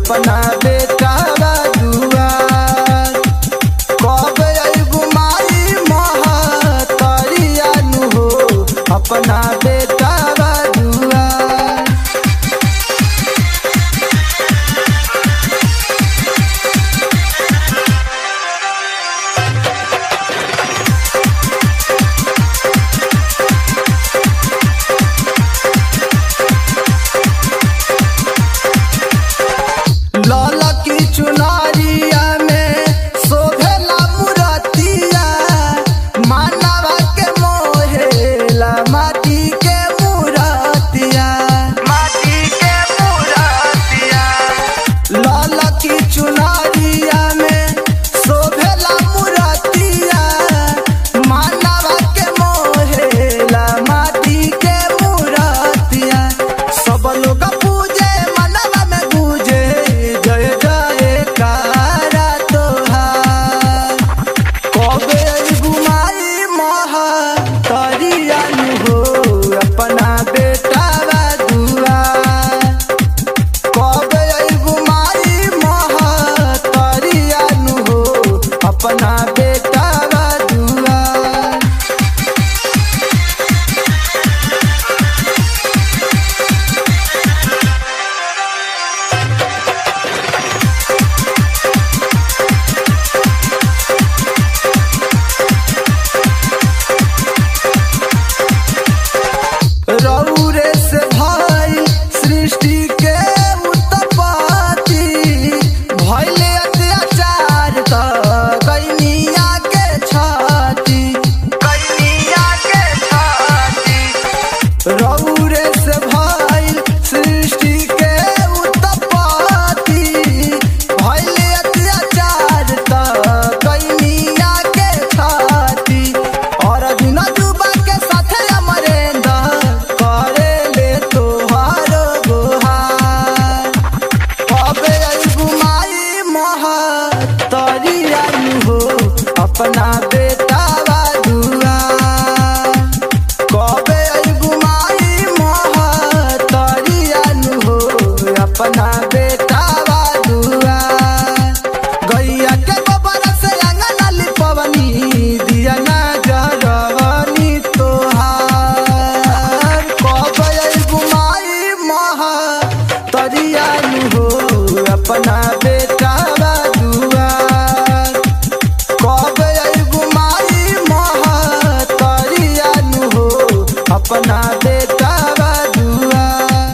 अपना बेटा दुआर। कब अइबू माई महतरिया नु हो अपना बेटा दुआर। लाला की चुनरिया में शोभेला मूरतिया, मानवा के मोहेला माटी के मूरतिया, माटी के मूरतिया। लाला की चुनरिया में शोभेला मूरतिया, मानवा के मोहेला माटी के मूरतिया। सब लोग पूजे मनवा में गूंजे जय जयकारा तोहार। कब अइबू माई महतरिया नु हो अपना बेटा दुआर। कब अइबू माई महतरिया नु हो अपना बेटा दुआर। रौरे से भाई सृष्टि के उत्पत्ति, भइले अत्याचार त कैनिया के छाती, कैनिया के छाती। रौरे से भाई सृष्टि के उत्पत्ति, भइले अत्याचार त कैनिया के छाती। और दिन जुबा के साथे अमरेंद्र करे ले तोहार गोहार। कब अइबू माई महतरिया नु हो अपना बेटा दुआर। कब अइबू माई महतरिया नु हो अपना बेटा दुआर। गैया के गोबर से अंगना लिपवनी, दिया ना जरवनी तोहार। कब अइबू माई महतरिया नु हो अपना